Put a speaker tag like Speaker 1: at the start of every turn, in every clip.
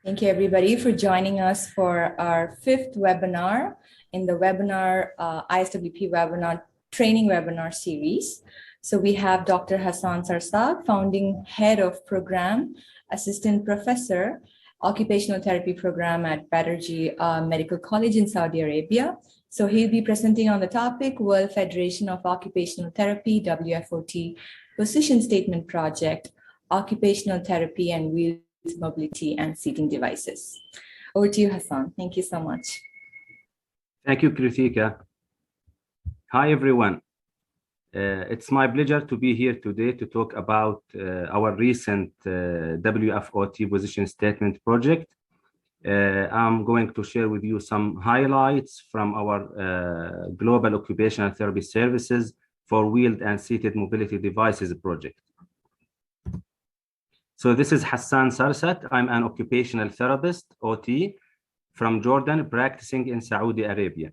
Speaker 1: Thank you, everybody, for joining us for our fifth webinar in the ISWP webinar training webinar series. So we have Dr. Hassan Sarsak, founding head of program, assistant professor, occupational therapy program at Batterjee Medical College in Saudi Arabia. So he'll be presenting on the topic, World Federation of Occupational Therapy, WFOT, Position Statement Project, Occupational Therapy and Wheel Mobility and Seating Devices. Over to you, Hassan. Thank you so much.
Speaker 2: Thank you, Kritika. Hi, everyone. It's my pleasure to be here today to talk about our recent WFOT position statement project. I'm going to share with you some highlights from our Global Occupational Therapy Services for Wheeled and Seated Mobility Devices project. So this is Hassan Sarsak. I'm an occupational therapist, OT, from Jordan, practicing in Saudi Arabia.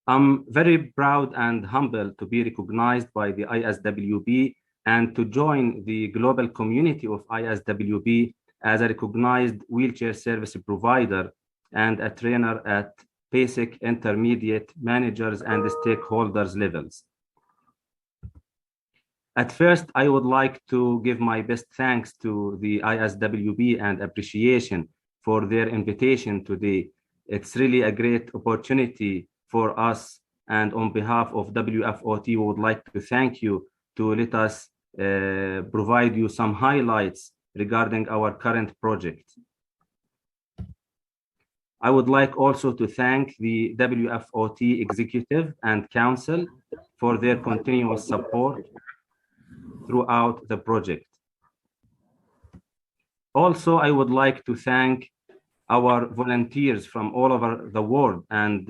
Speaker 2: I'm very proud and humbled to be recognized by the ISWP and to join the global community of ISWP as a recognized wheelchair service provider and a trainer at basic, intermediate, managers, and stakeholders levels. At first, I would like to give my best thanks to the ISWP and appreciation for their invitation today. It's really a great opportunity for us, and on behalf of WFOT, we would like to thank you to let us provide you some highlights regarding our current project. I would like also to thank the WFOT Executive and Council for their continuous support throughout the project. Also, I would like to thank our volunteers from all over the world and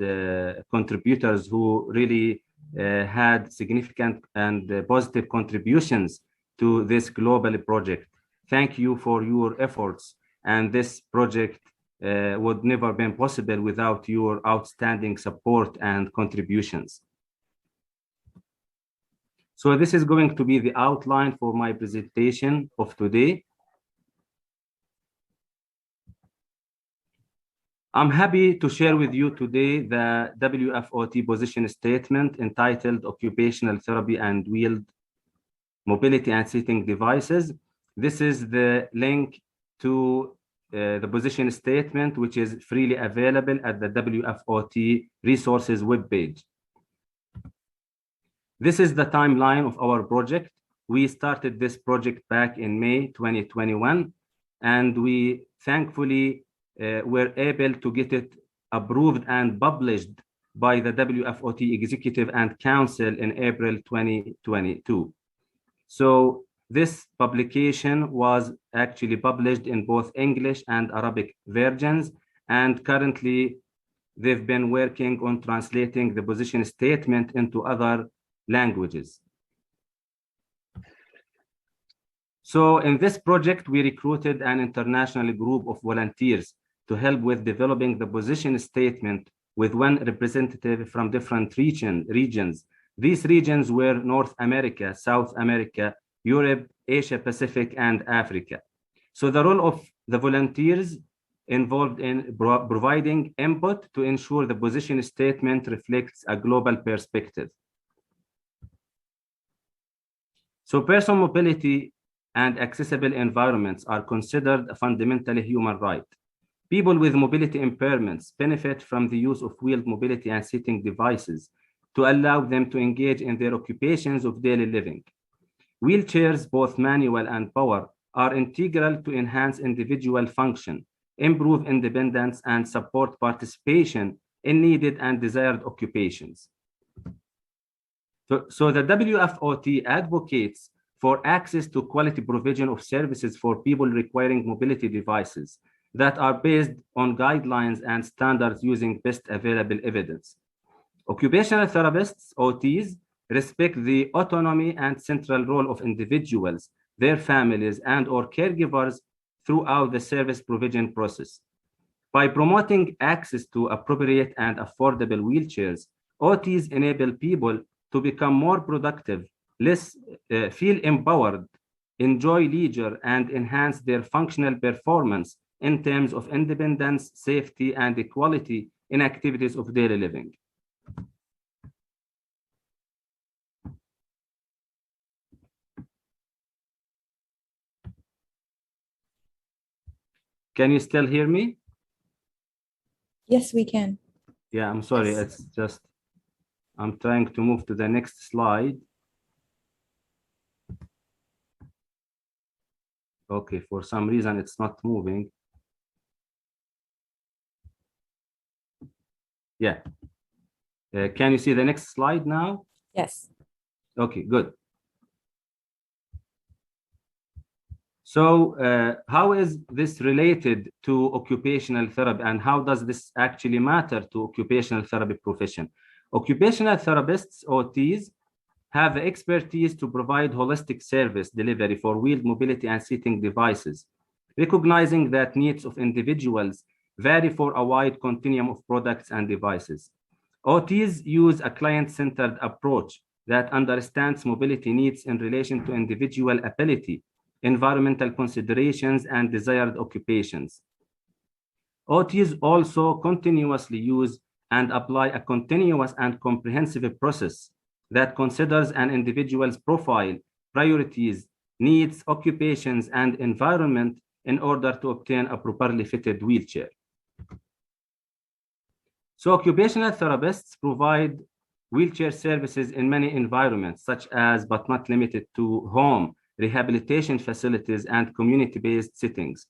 Speaker 2: contributors who really had significant and positive contributions to this global project. Thank you for your efforts, and this project would never have been possible without your outstanding support and contributions. So this is going to be the outline for my presentation of today. I'm happy to share with you today the WFOT position statement entitled Occupational Therapy and Wheeled Mobility and Seating Devices. This is the link to the position statement, which is freely available at the WFOT resources webpage. This is the timeline of our project. We started this project back in May 2021, and we thankfully were able to get it approved and published by the WFOT Executive and Council in April 2022. So this publication was actually published in both English and Arabic versions, and currently they've been working on translating the position statement into other languages. So in this project, we recruited an international group of volunteers to help with developing the position statement with one representative from different regions. These regions were North America, South America, Europe, Asia Pacific, and Africa. So the role of the volunteers involved in providing input to ensure the position statement reflects a global perspective. So personal mobility and accessible environments are considered a fundamentally human right. People with mobility impairments benefit from the use of wheeled mobility and seating devices to allow them to engage in their occupations of daily living. Wheelchairs, both manual and power, are integral to enhance individual function, improve independence, and support participation in needed and desired occupations. So the WFOT advocates for access to quality provision of services for people requiring mobility devices that are based on guidelines and standards using best available evidence. Occupational therapists, OTs, respect the autonomy and central role of individuals, their families, and/or caregivers throughout the service provision process. By promoting access to appropriate and affordable wheelchairs, OTs enable people to become more productive, feel empowered, enjoy leisure, and enhance their functional performance in terms of independence, safety, and equality in activities of daily living. Can you still hear me?
Speaker 1: Yes, we can.
Speaker 2: Yeah, I'm sorry.
Speaker 1: Yes.
Speaker 2: It's just, I'm trying to move to the next slide. Okay, for some reason, it's not moving. Yeah. Can you see the next slide now?
Speaker 1: Yes.
Speaker 2: Okay, good. So how is this related to occupational therapy, and how does this actually matter to occupational therapy profession? Occupational therapists, OTs, have the expertise to provide holistic service delivery for wheeled mobility and seating devices, recognizing that needs of individuals vary for a wide continuum of products and devices. OTs use a client-centered approach that understands mobility needs in relation to individual ability, environmental considerations, and desired occupations. OTs also continuously use and apply a continuous and comprehensive process that considers an individual's profile, priorities, needs, occupations, and environment in order to obtain a properly fitted wheelchair. So occupational therapists provide wheelchair services in many environments, such as, but not limited to, home, rehabilitation facilities, and community-based settings.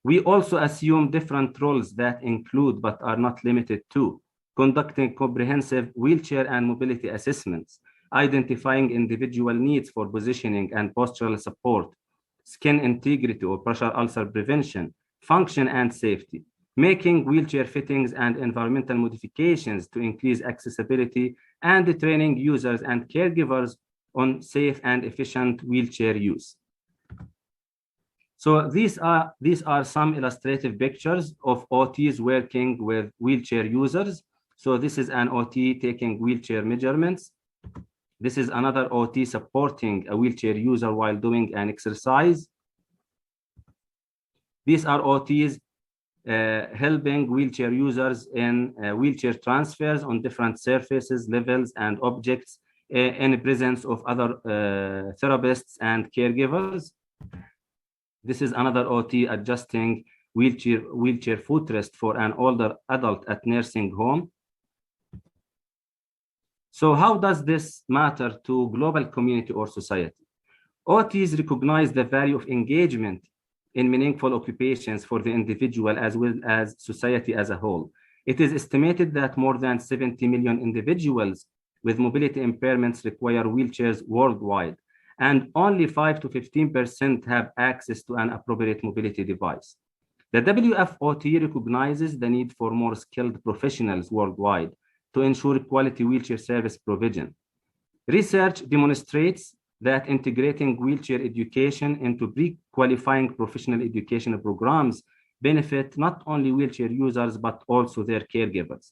Speaker 2: We also assume different roles that include, but are not limited to, conducting comprehensive wheelchair and mobility assessments, identifying individual needs for positioning and postural support, skin integrity or pressure ulcer prevention, function and safety, making wheelchair fittings and environmental modifications to increase accessibility, and training users and caregivers on safe and efficient wheelchair use. So these are some illustrative pictures of OTs working with wheelchair users. So this is an OT taking wheelchair measurements. This is another OT supporting a wheelchair user while doing an exercise. These are OTs helping wheelchair users in wheelchair transfers on different surfaces, levels, and objects in the presence of other therapists and caregivers. This is another OT adjusting wheelchair footrest for an older adult at nursing home. So how does this matter to global community or society? OTs recognize the value of engagement in meaningful occupations for the individual as well as society as a whole. It is estimated that more than 70 million individuals with mobility impairments require wheelchairs worldwide, and only 5 to 15% have access to an appropriate mobility device. The WFOT recognizes the need for more skilled professionals worldwide to ensure quality wheelchair service provision. Research demonstrates that integrating wheelchair education into pre-qualifying professional education programs benefit not only wheelchair users, but also their caregivers.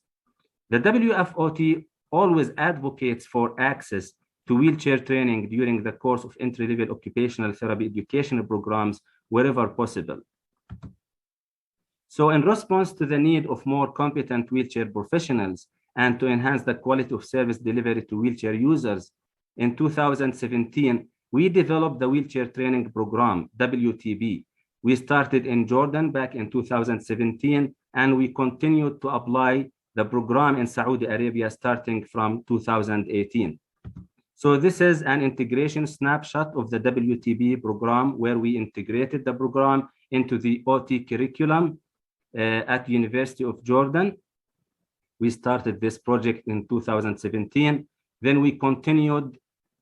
Speaker 2: The WFOT always advocates for access to wheelchair training during the course of entry-level occupational therapy education programs wherever possible. So in response to the need of more competent wheelchair professionals and to enhance the quality of service delivery to wheelchair users, in 2017, we developed the Wheelchair Training Program, WTP. We started in Jordan back in 2017, and we continued to apply the program in Saudi Arabia starting from 2018. So this is an integration snapshot of the WTP program where we integrated the program into the OT curriculum at the University of Jordan. We started this project in 2017. Then we continued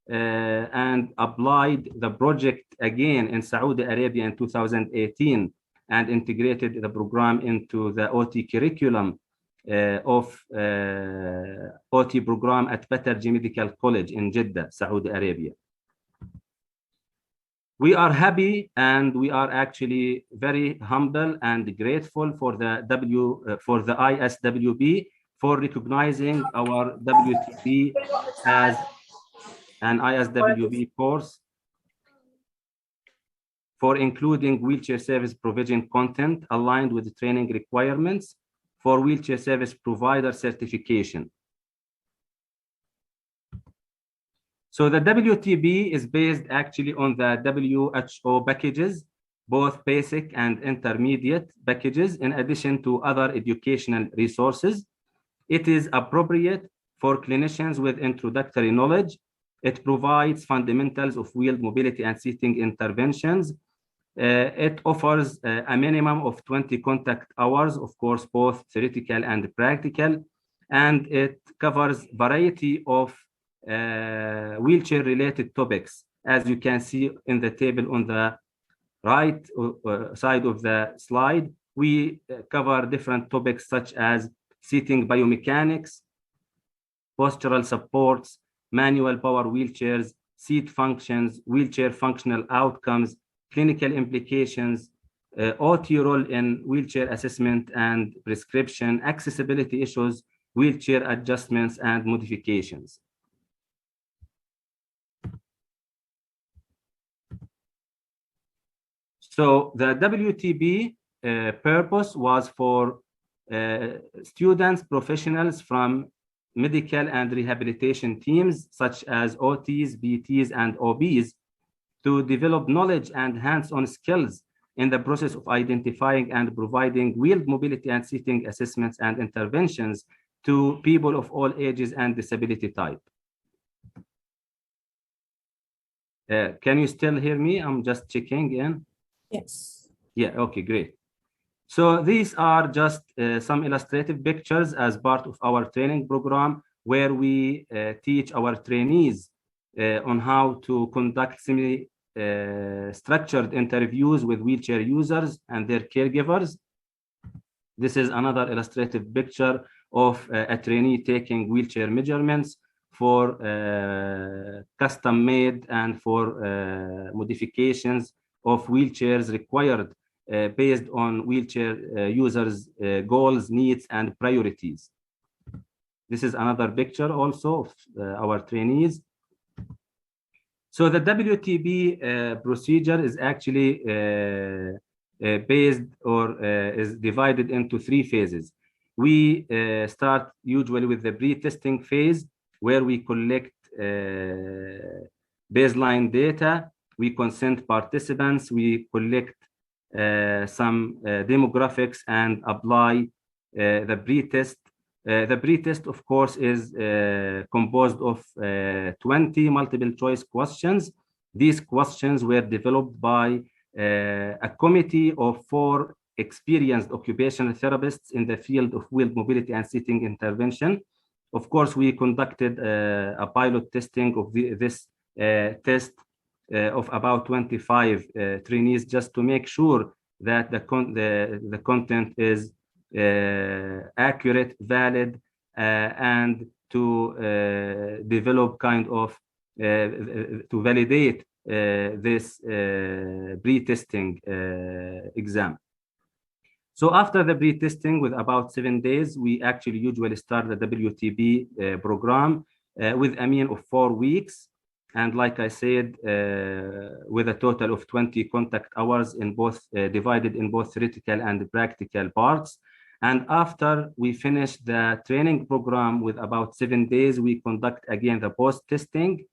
Speaker 2: and applied the project again in Saudi Arabia in 2018 and integrated the program into the OT curriculum of OT program at Batterjee Medical College in Jeddah, Saudi Arabia. We are happy and we are actually very humble and grateful for the ISWP for recognizing our WTP as an ISWP course. for including wheelchair service provision content aligned with the training requirements for wheelchair service provider certification. So the WTP is based actually on the WHO packages, both basic and intermediate packages, in addition to other educational resources. It is appropriate for clinicians with introductory knowledge. It provides fundamentals of wheeled mobility and seating interventions. It offers a minimum of 20 contact hours, of course, both theoretical and practical, and it covers variety of wheelchair-related topics. As you can see in the table on the right side of the slide, we cover different topics such as seating biomechanics, postural supports, manual power wheelchairs, seat functions, wheelchair functional outcomes, clinical implications, OT role in wheelchair assessment and prescription, accessibility issues, wheelchair adjustments and modifications. So the WTP purpose was for students, professionals from medical and rehabilitation teams, such as OTs, BTs, and OBs, to develop knowledge and hands-on skills in the process of identifying and providing wheeled mobility and seating assessments and interventions to people of all ages and disability type. Can you still hear me? I'm just checking in.
Speaker 1: Yes.
Speaker 2: Yeah, okay, great. So these are just some illustrative pictures as part of our training program, where we teach our trainees on how to conduct structured interviews with wheelchair users and their caregivers. This is another illustrative picture of a trainee taking wheelchair measurements for custom-made and for modifications of wheelchairs required based on wheelchair users' goals, needs, and priorities. This is another picture also of our trainees. So the WTP procedure is actually based or is divided into 3 phases. We start usually with the pre-testing phase, where we collect baseline data, we consent participants, we collect some demographics and apply the pre-test. The pre-test, of course, is composed of 20 multiple choice questions. These questions were developed by a committee of 4 experienced occupational therapists in the field of wheeled mobility and seating intervention. Of course, we conducted a pilot testing of this test of about 25 trainees, just to make sure that the content is accurate, valid, and to develop kind of to validate this pre-testing exam. So after the pre-testing, with about 7 days, we actually usually start the WTP program with a mean of 4 weeks. And like I said, with a total of 20 contact hours in both divided in both theoretical and practical parts. And after we finish the training program with about 7 days, we conduct again the post-testing.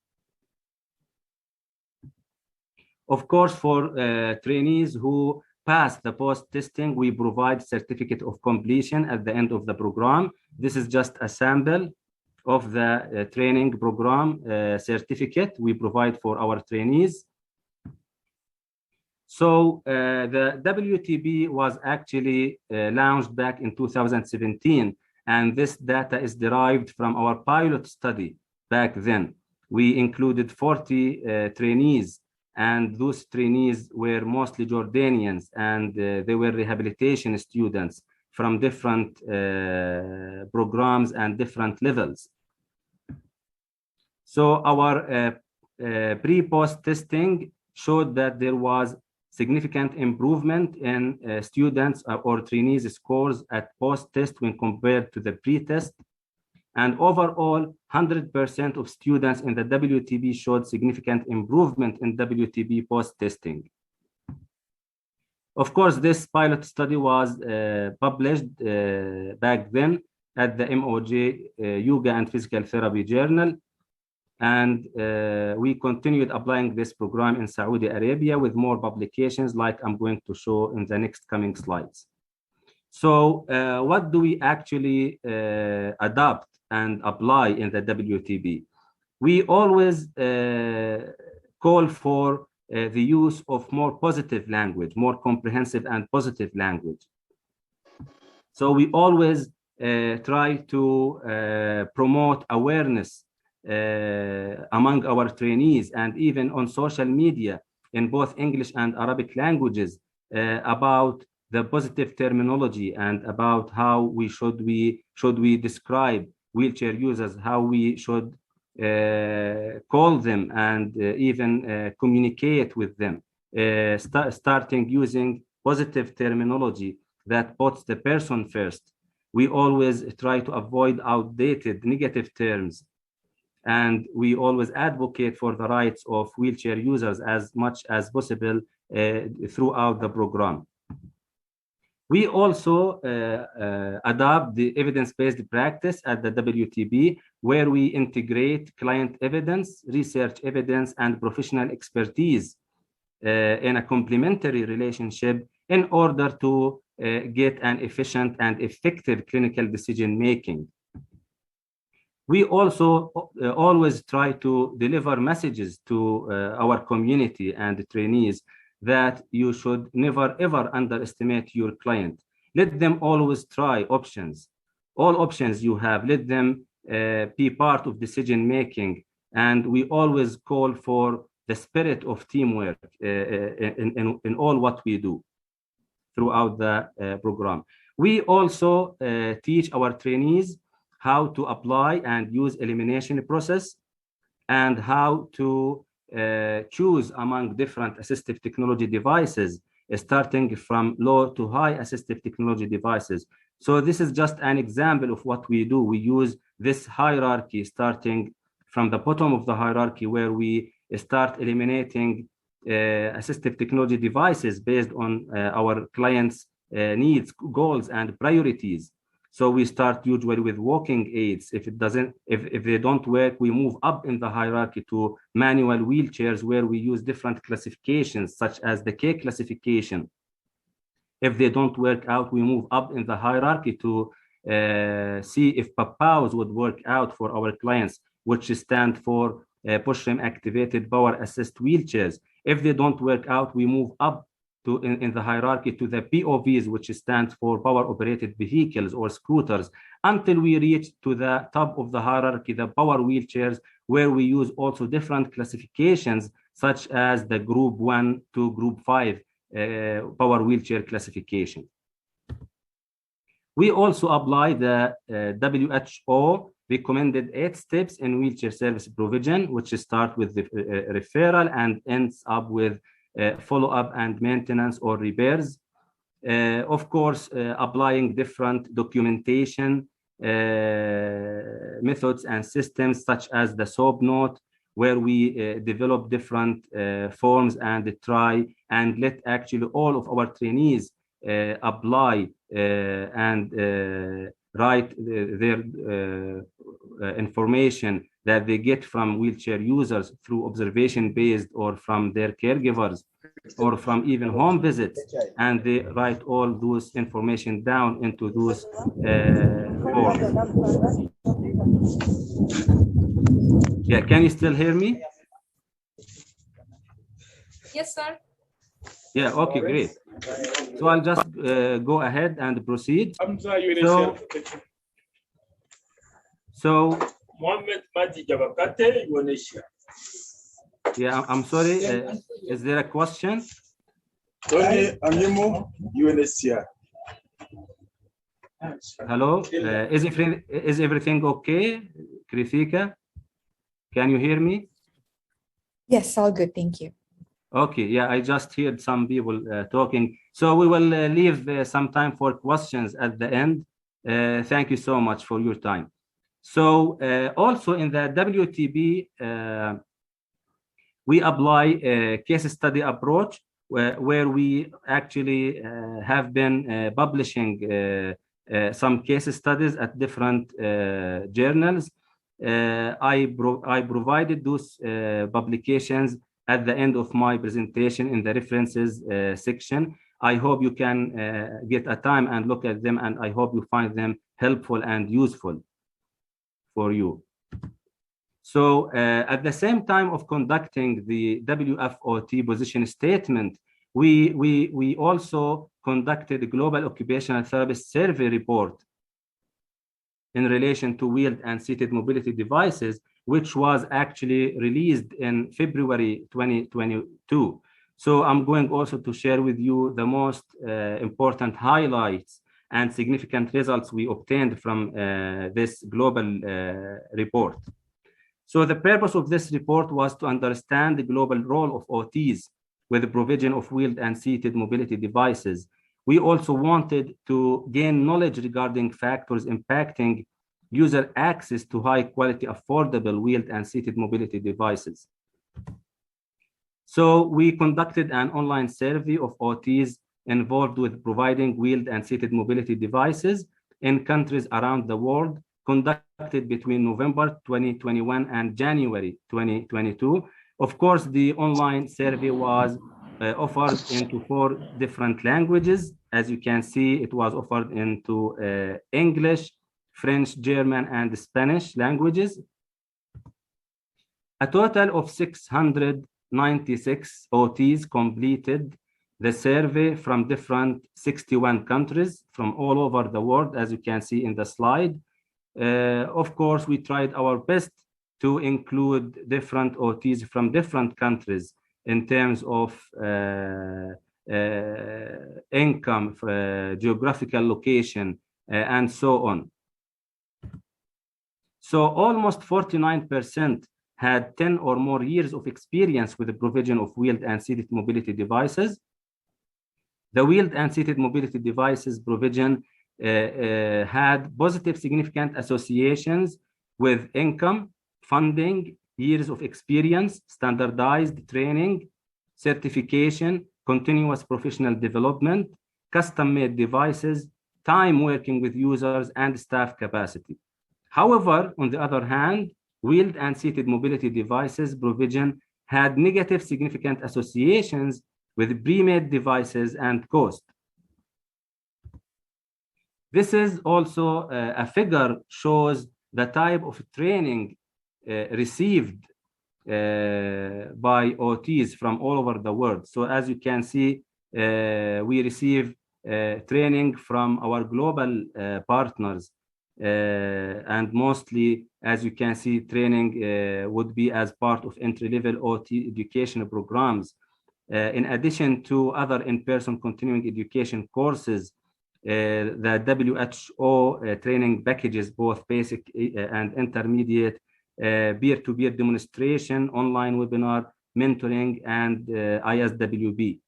Speaker 2: Of course, for trainees who pass the post-testing, we provide certificate of completion at the end of the program. This is just a sample of the training program certificate we provide for our trainees. So the WTP was actually launched back in 2017, and this data is derived from our pilot study back then. We included 40 trainees, and those trainees were mostly Jordanians, and they were rehabilitation students from different programs and different levels. So our pre-post testing showed that there was significant improvement in students or trainees scores at post-test when compared to the pre-test. And overall, 100% of students in the WTP showed significant improvement in WTP post-testing. Of course, this pilot study was published back then at the MOJ Yoga and Physical Therapy Journal. And we continued applying this program in Saudi Arabia with more publications like I'm going to show in the next coming slides. So what do we actually adopt and apply in the WTB? We always call for the use of more positive language, more comprehensive and positive language. So we always try to promote awareness among our trainees and even on social media in both English and Arabic languages about the positive terminology and about how we should we describe wheelchair users, how we should call them and even communicate with them, starting using positive terminology that puts the person first. We always try to avoid outdated negative terms, and we always advocate for the rights of wheelchair users as much as possible throughout the program. We also adopt the evidence-based practice at the WTB, where we integrate client evidence, research evidence, and professional expertise in a complementary relationship in order to get an efficient and effective clinical decision-making. We also always try to deliver messages to our community and the trainees that you should never ever underestimate your client. Let them always try options. All options you have, let them be part of decision making. And we always call for the spirit of teamwork in all what we do throughout the program. We also teach our trainees how to apply and use elimination process and how to choose among different assistive technology devices, starting from low to high assistive technology devices. So this is just an example of what we do. We use this hierarchy starting from the bottom of the hierarchy, where we start eliminating assistive technology devices based on our clients' needs, goals, and priorities. So we start usually with walking aids. If they don't work, we move up in the hierarchy to manual wheelchairs, where we use different classifications, such as the K classification. If they don't work out, we move up in the hierarchy to see if PAPAWs would work out for our clients, which stand for push-rim activated power assist wheelchairs. If they don't work out, we move up in the hierarchy to the POVs, which stands for power operated vehicles or scooters, until we reach to the top of the hierarchy, the power wheelchairs, where we use also different classifications, such as the group 1 to group 5 power wheelchair classification. We also apply the WHO recommended 8 steps in wheelchair service provision, which start with the referral and ends up with follow-up and maintenance or repairs. Of course, applying different documentation methods and systems, such as the SWOT note, where we develop different forms and try and let actually all of our trainees apply and write their information that they get from wheelchair users through observation-based or from their caregivers or from even home visits, and they write all those information down into those forms. Yeah, can you still hear me?
Speaker 1: Yes, sir.
Speaker 2: Yeah, okay, great. So I'll just go ahead and proceed. So yeah, I'm sorry. Is there a question? Hello. Is everything okay, Krithika? Can you hear me?
Speaker 1: Yes, all good. Thank you.
Speaker 2: Okay. Yeah, I just heard some people talking. So we will leave some time for questions at the end. Thank you so much for your time. So also in the WTB, we apply a case study approach, where we actually have been publishing some case studies at different journals. I provided those publications at the end of my presentation in the references section. I hope you can get a time and look at them, and I hope you find them helpful and useful for you. So at the same time of conducting the WFOT position statement, we also conducted a global occupational therapist survey report in relation to wheeled and seated mobility devices, which was actually released in February 2022. So I'm going also to share with you the most important highlights and significant results we obtained from this global report. So the purpose of this report was to understand the global role of OTs with the provision of wheeled and seated mobility devices. We also wanted to gain knowledge regarding factors impacting user access to high quality, affordable wheeled and seated mobility devices. So we conducted an online survey of OTs involved with providing wheeled and seated mobility devices in countries around the world, conducted between November 2021 and January 2022. Of course, the online survey was offered into 4 different languages. As you can see, it was offered into English, French, German, and Spanish languages. A total of 696 OTs completed the survey from different 61 countries from all over the world, as you can see in the slide. Of course, we tried our best to include different OTs from different countries in terms of income, geographical location, and so on. So almost 49% had 10 or more years of experience with the provision of wheeled and seated mobility devices. The wheeled and seated mobility devices provision had positive significant associations with income, funding, years of experience, standardized training, certification, continuous professional development, custom-made devices, time working with users, and staff capacity. However, on the other hand, wheeled and seated mobility devices provision had negative significant associations with pre-made devices and cost. This is also a figure shows the type of training received by OTs from all over the world. So as you can see, we receive training from our global partners, and mostly, as you can see, training would be as part of entry-level OT education programs. In addition to other in-person continuing education courses, the WHO training packages, both basic and intermediate, peer-to-peer demonstration, online webinar, mentoring, and ISWP.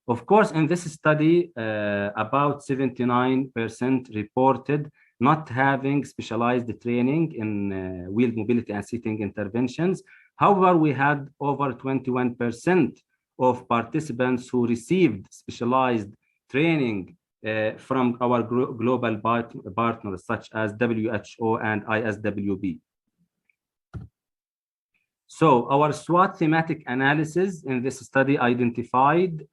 Speaker 2: Of course, in this study, about 79% reported not having specialized training in wheeled mobility and seating interventions. However, we had over 21% of participants who received specialized training from our global partners, such as WHO and ISWP. So our SWOT thematic analysis in this study identified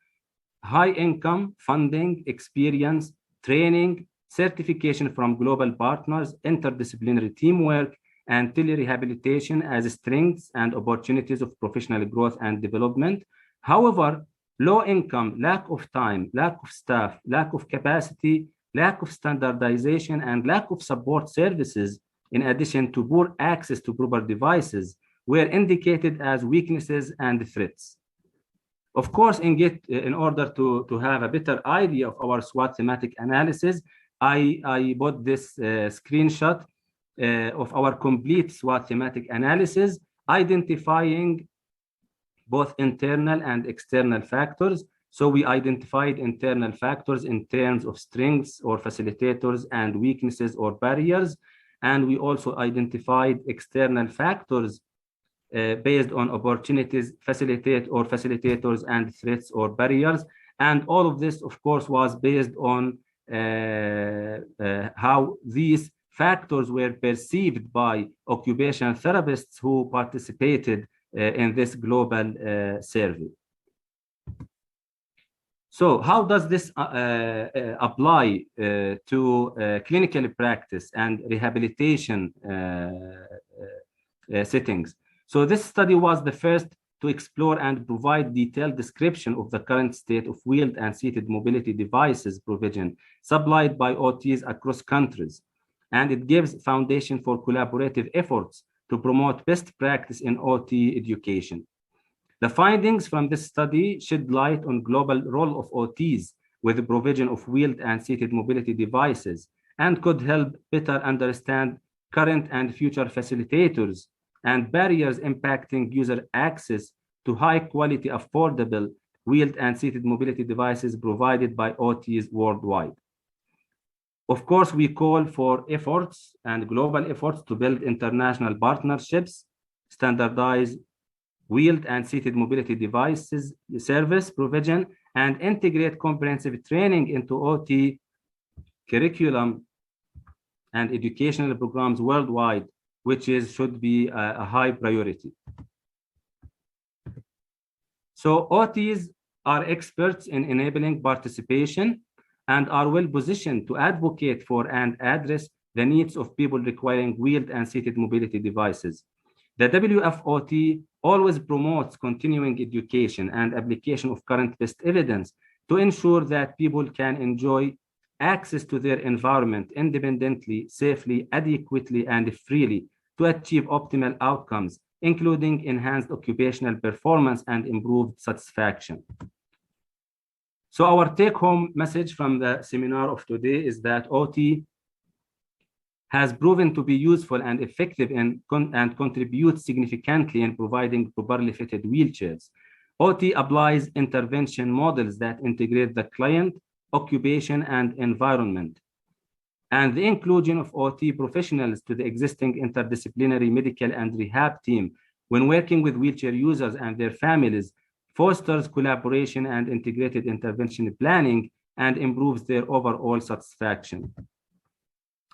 Speaker 2: high income, funding, experience, training, certification from global partners, interdisciplinary teamwork, and telerehabilitation as strengths and opportunities of professional growth and development. However, low income, lack of time, lack of staff, lack of capacity, lack of standardization, and lack of support services, in addition to poor access to proper devices, were indicated as weaknesses and threats. Of course, in order to have a better idea of our SWOT thematic analysis, I bought this screenshot of our complete SWOT thematic analysis, identifying both internal and external factors. So we identified internal factors in terms of strengths or facilitators and weaknesses or barriers. And we also identified external factors based on opportunities, facilitators and threats or barriers. And all of this, of course, was based on how these factors were perceived by occupational therapists who participated in this global survey. So how does this apply to clinical practice and rehabilitation settings? So this study was the first to explore and provide detailed description of the current state of wheeled and seated mobility devices provision supplied by OTs across countries. And it gives foundation for collaborative efforts to promote best practice in OT education. The findings from this study shed light on global role of OTs with the provision of wheeled and seated mobility devices and could help better understand current and future facilitators and barriers impacting user access to high-quality, affordable, wheeled and seated mobility devices provided by OTs worldwide. Of course, we call for efforts and global efforts to build international partnerships, standardize wheeled and seated mobility devices service provision, and integrate comprehensive training into OT curriculum and educational programs worldwide, which should be a high priority. So OTs are experts in enabling participation and are well positioned to advocate for and address the needs of people requiring wheeled and seated mobility devices. The WFOT always promotes continuing education and application of current best evidence to ensure that people can enjoy access to their environment independently, safely, adequately, and freely to achieve optimal outcomes, including enhanced occupational performance and improved satisfaction. So our take-home message from the seminar of today is that OT has proven to be useful and effective and contributes significantly in providing properly fitted wheelchairs. OT applies intervention models that integrate the client, occupation, and environment. And the inclusion of OT professionals to the existing interdisciplinary medical and rehab team when working with wheelchair users and their families fosters collaboration and integrated intervention planning and improves their overall satisfaction.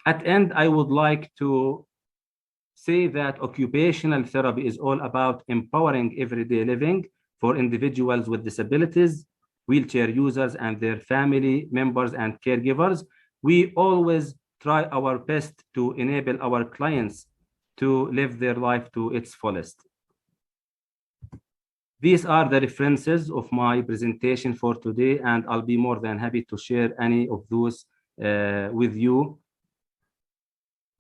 Speaker 2: At the end, I would like to say that occupational therapy is all about empowering everyday living for individuals with disabilities, wheelchair users and their family members and caregivers. We always try our best to enable our clients to live their life to its fullest. These are the references of my presentation for today, and I'll be more than happy to share any of those with you.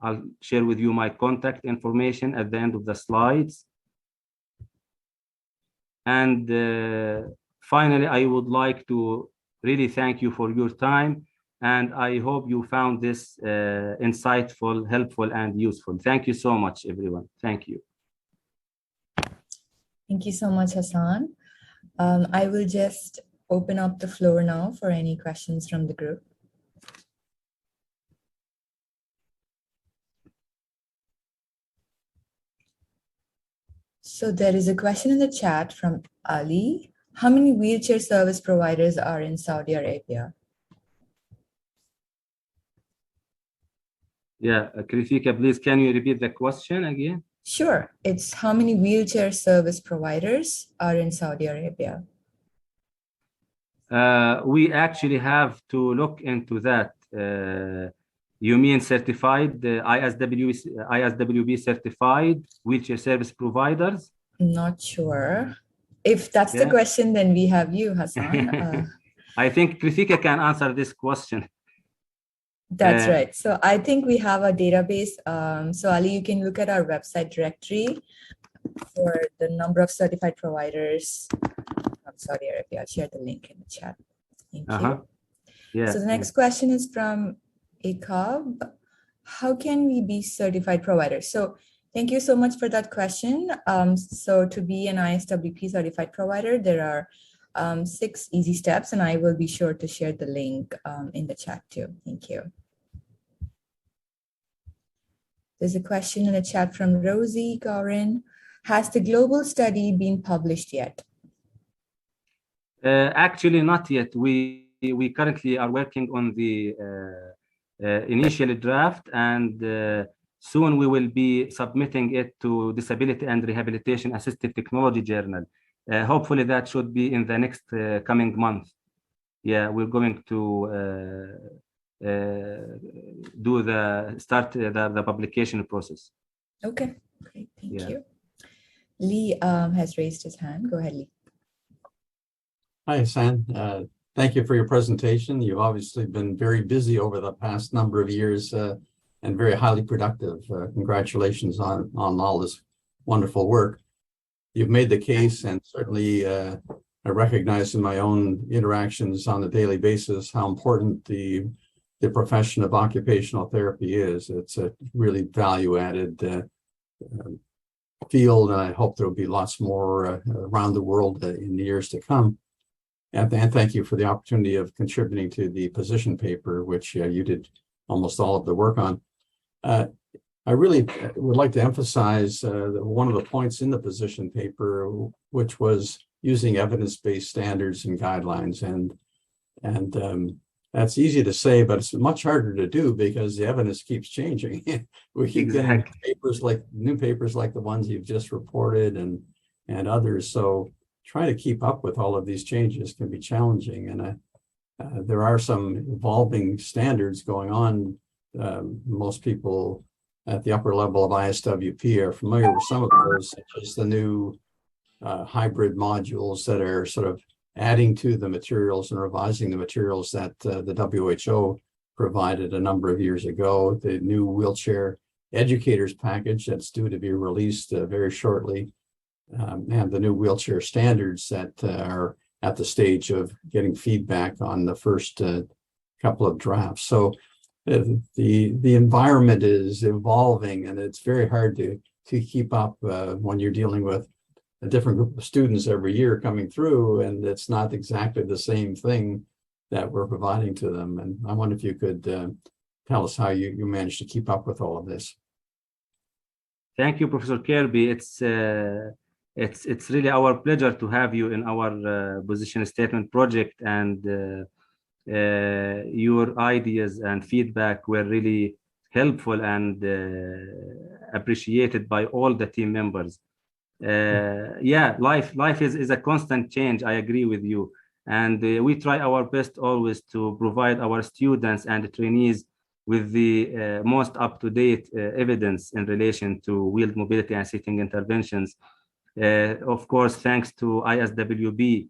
Speaker 2: I'll share with you my contact information at the end of the slides. And finally, I would like to really thank you for your time. And I hope you found this insightful, helpful, and useful. Thank you so much, everyone. Thank you.
Speaker 1: Thank you so much, Hassan. I will just open up the floor now for any questions from the group. So there is a question in the chat from Ali. How many wheelchair service providers are in Saudi Arabia?
Speaker 2: Yeah, Krithika, please, can you repeat the question again?
Speaker 1: Sure. It's how many wheelchair service providers are in Saudi Arabia?
Speaker 2: We actually have to look into that. You mean certified, ISWP certified wheelchair service providers?
Speaker 1: Not sure. If that's the question, then we have you, Hassan.
Speaker 2: I think Krithika can answer this question.
Speaker 1: That's right. So I think we have a database. So Ali, you can look at our website directory for the number of certified providers from Saudi Arabia. I'll share the link in the chat. Thank you.
Speaker 2: Yeah.
Speaker 1: So the next question is from Ikab. How can we be certified providers? So thank you so much for that question. So to be an ISWP certified provider, there are 6 easy steps, and I will be sure to share the link in the chat too. Thank you. There's a question in the chat from Rosie Gorin. Has the global study been published yet?
Speaker 2: Actually, not yet. We currently are working on the initial draft, and soon we will be submitting it to Disability and Rehabilitation Assistive Technology Journal. Hopefully that should be in the next coming month. Yeah, we're going to start the publication process.
Speaker 1: Okay, great, thank
Speaker 2: Yeah.
Speaker 1: you. Lee has raised his hand. Go ahead, Lee.
Speaker 3: Hi, Hassan. Thank you for your presentation. You've obviously been very busy over the past number of years and very highly productive. Congratulations on all this wonderful work. You've made the case, and certainly I recognize in my own interactions on a daily basis how important the profession of occupational therapy is. It's a really value-added field, and I hope there will be lots more around the world in the years to come. And thank you for the opportunity of contributing to the position paper, which you did almost all of the work on. I really would like to emphasize one of the points in the position paper, which was using evidence-based standards and guidelines. And that's easy to say, but it's much harder to do because the evidence keeps changing. We keep getting new papers like the ones you've just reported and others. So trying to keep up with all of these changes can be challenging. And there are some evolving standards going on. Most people at the upper level of ISWP are familiar with some of those, such as the new hybrid modules that are sort of adding to the materials and revising the materials that the WHO provided a number of years ago, the new wheelchair educators package that's due to be released very shortly, and the new wheelchair standards that are at the stage of getting feedback on the first couple of drafts. So the environment is evolving, and it's very hard to keep up when you're dealing with a different group of students every year coming through, and it's not exactly the same thing that we're providing to them. And I wonder if you could tell us how you managed to keep up with all of this.
Speaker 2: Thank you, Professor Kirby. It's really our pleasure to have you in our position statement project, and your ideas and feedback were really helpful and appreciated by all the team members. Yeah, life is a constant change. I agree with you, and we try our best always to provide our students and trainees with the most up-to-date evidence in relation to wheeled mobility and sitting interventions. Of course, thanks to ISWP,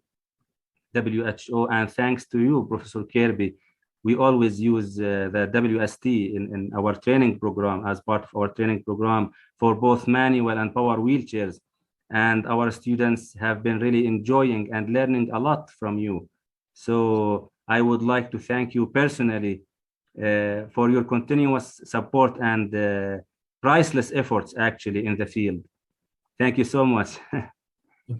Speaker 2: WHO, and thanks to you, Professor Kirby, we always use the WST in our training program as part of our training program for both manual and power wheelchairs. And our students have been really enjoying and learning a lot from you. So I would like to thank you personally for your continuous support and priceless efforts actually in the field. Thank you so much.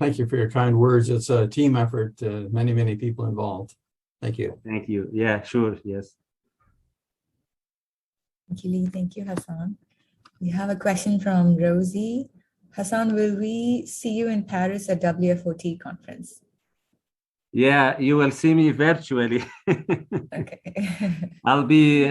Speaker 3: Thank you for your kind words. It's a team effort, many people involved. Thank you.
Speaker 2: Thank you. Yeah, sure. Yes.
Speaker 1: Thank you, Lee. Thank you, Hassan. We have a question from Rosie. Hassan, will we see you in Paris at WFOT conference?
Speaker 2: Yeah, you will see me virtually.
Speaker 1: Okay.
Speaker 2: I'll be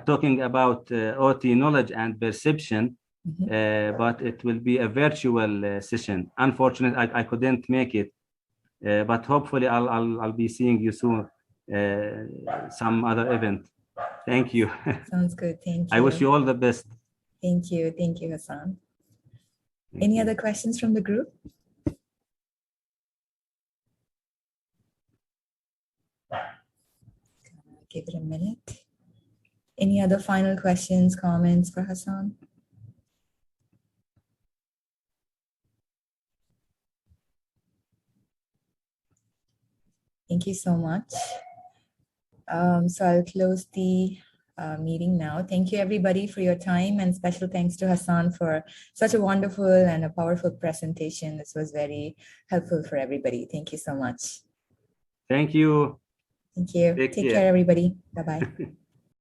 Speaker 2: talking about OT knowledge and perception, but it will be a virtual session. Unfortunately, I couldn't make it, but hopefully I'll be seeing you soon, some other event. Thank you.
Speaker 1: Sounds good. Thank you.
Speaker 2: I wish you all the best.
Speaker 1: Thank you. Thank you, Hassan. Any other questions from the group? Give it a minute. Any other final questions, comments for Hassan? Thank you so much. So I'll close the meeting now. Thank you everybody for your time, and special thanks to Hassan for such a wonderful and a powerful presentation. This was very helpful for everybody. Thank you so much.
Speaker 2: Thank you.
Speaker 1: Thank you. Take care, everybody. Bye-bye.